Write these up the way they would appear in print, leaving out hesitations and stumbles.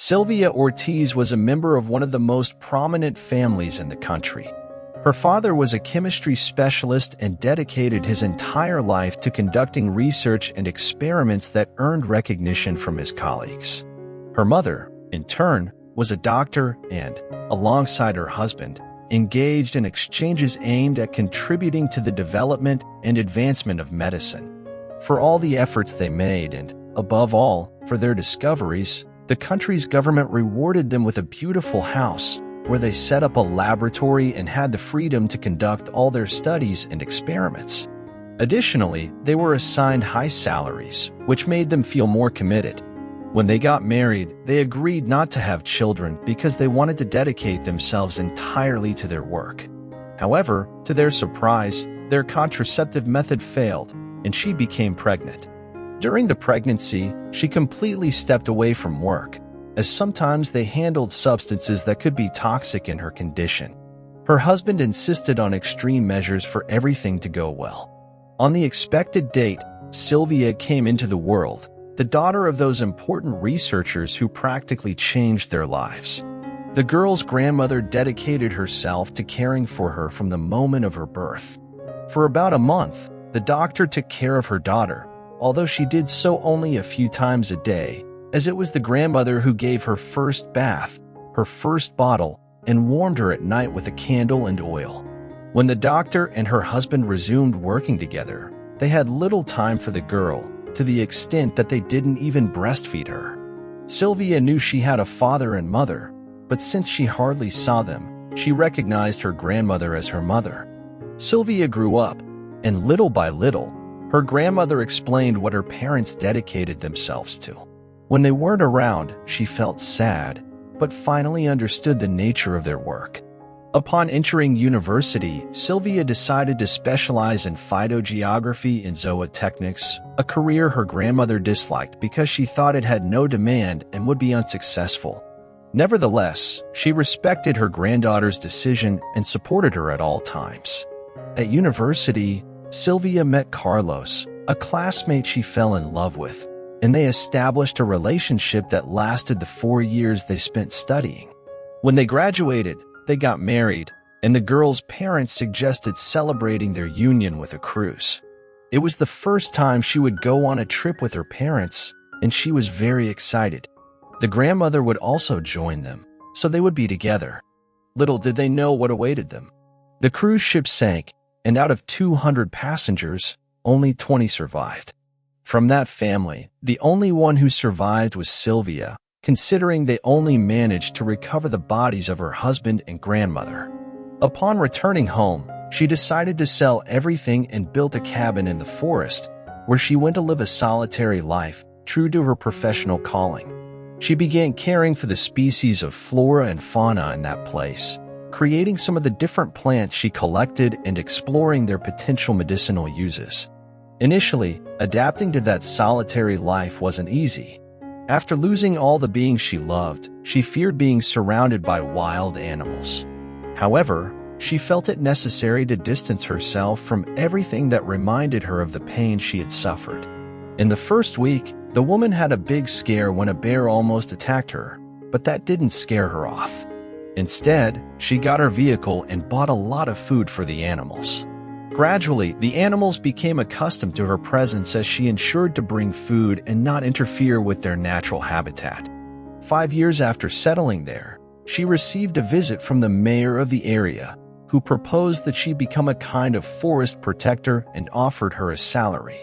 Sylvia Ortiz was a member of one of the most prominent families in the country. Her father was a chemistry specialist and dedicated his entire life to conducting research and experiments that earned recognition from his colleagues. Her mother, in turn, was a doctor and, alongside her husband, engaged in exchanges aimed at contributing to the development and advancement of medicine. For all the efforts they made and, above all, for their discoveries, the country's government rewarded them with a beautiful house where they set up a laboratory and had the freedom to conduct all their studies and experiments. Additionally, they were assigned high salaries, which made them feel more committed. When they got married, they agreed not to have children because they wanted to dedicate themselves entirely to their work. However, to their surprise, their contraceptive method failed, and she became pregnant. During the pregnancy, she completely stepped away from work, as sometimes they handled substances that could be toxic in her condition. Her husband insisted on extreme measures for everything to go well. On the expected date, Sylvia came into the world, the daughter of those important researchers who practically changed their lives. The girl's grandmother dedicated herself to caring for her from the moment of her birth. For about a month, the doctor took care of her daughter, although she did so only a few times a day, as it was the grandmother who gave her first bath, her first bottle, and warmed her at night with a candle and oil. When the doctor and her husband resumed working together, they had little time for the girl, to the extent that they didn't even breastfeed her. Sylvia knew she had a father and mother, but since she hardly saw them, she recognized her grandmother as her mother. Sylvia grew up, and little by little, her grandmother explained what her parents dedicated themselves to. When they weren't around, she felt sad, but finally understood the nature of their work. Upon entering university, Sylvia decided to specialize in phytogeography and zootechnics, a career her grandmother disliked because she thought it had no demand and would be unsuccessful. Nevertheless, she respected her granddaughter's decision and supported her at all times. At university, Sylvia met Carlos, a classmate she fell in love with, and they established a relationship that lasted the 4 years they spent studying. When they graduated, they got married, and the girl's parents suggested celebrating their union with a cruise. It was the first time she would go on a trip with her parents, and she was very excited. The grandmother would also join them, so they would be together. Little did they know what awaited them. The cruise ship sank, and out of 200 passengers, only 20 survived. From that family, the only one who survived was Sylvia, considering they only managed to recover the bodies of her husband and grandmother. Upon returning home, she decided to sell everything and built a cabin in the forest, where she went to live a solitary life, true to her professional calling. She began caring for the species of flora and fauna in that place, creating some of the different plants she collected and exploring their potential medicinal uses. Initially, adapting to that solitary life wasn't easy. After losing all the beings she loved, she feared being surrounded by wild animals. However, she felt it necessary to distance herself from everything that reminded her of the pain she had suffered. In the first week, the woman had a big scare when a bear almost attacked her, but that didn't scare her off. Instead, she got her vehicle and bought a lot of food for the animals. Gradually, the animals became accustomed to her presence as she ensured to bring food and not interfere with their natural habitat. 5 years after settling there, she received a visit from the mayor of the area, who proposed that she become a kind of forest protector and offered her a salary.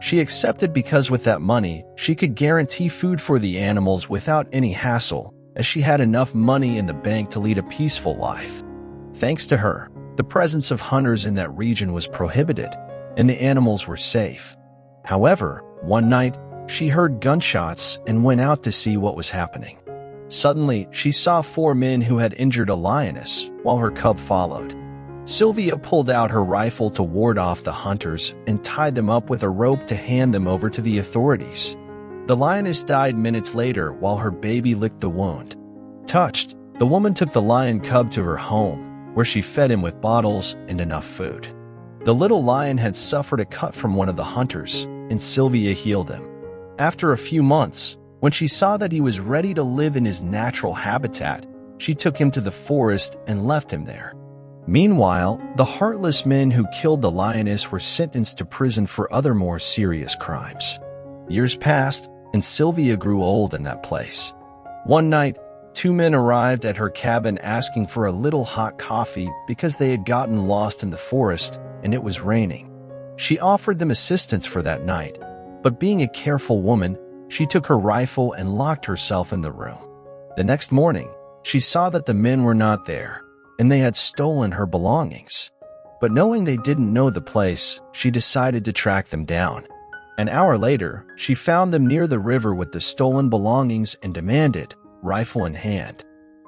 She accepted because with that money, she could guarantee food for the animals without any hassle, as she had enough money in the bank to lead a peaceful life. Thanks to her, the presence of hunters in that region was prohibited, and the animals were safe. However, one night, she heard gunshots and went out to see what was happening. Suddenly, she saw 4 men who had injured a lioness, while her cub followed. Sylvia pulled out her rifle to ward off the hunters and tied them up with a rope to hand them over to the authorities. The lioness died minutes later while her baby licked the wound. Touched, the woman took the lion cub to her home, where she fed him with bottles and enough food. The little lion had suffered a cut from one of the hunters, and Sylvia healed him. After a few months, When she saw that he was ready to live in his natural habitat, she took him to the forest and left him there. Meanwhile, the heartless men who killed the lioness were sentenced to prison for other more serious crimes. Years passed, and Sylvia grew old in that place. One night, two men arrived at her cabin asking for a little hot coffee because they had gotten lost in the forest and it was raining. She offered them assistance for that night, but being a careful woman, she took her rifle and locked herself in the room. The next morning, she saw that the men were not there, and they had stolen her belongings. But knowing they didn't know the place, she decided to track them down. An hour later, she found them near the river with the stolen belongings and demanded, rifle in hand.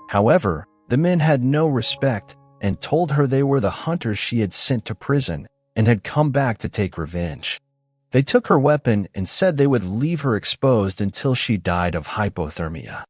However, the men had no respect and told her they were the hunters she had sent to prison and had come back to take revenge. They took her weapon and said they would leave her exposed until she died of hypothermia.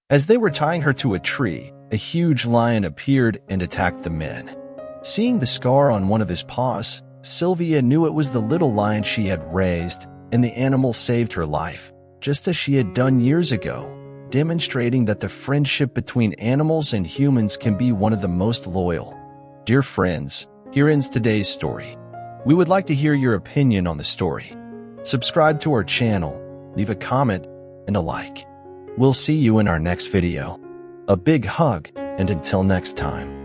As they were tying her to a tree, a huge lion appeared and attacked the men. Seeing the scar on one of his paws, Sylvia knew it was the little lion she had raised, and the animal saved her life, just as she had done years ago, demonstrating that the friendship between animals and humans can be one of the most loyal. Dear friends, here ends today's story. We would like to hear your opinion on the story. Subscribe to our channel, leave a comment, and a like. We'll see you in our next video. A big hug, and until next time.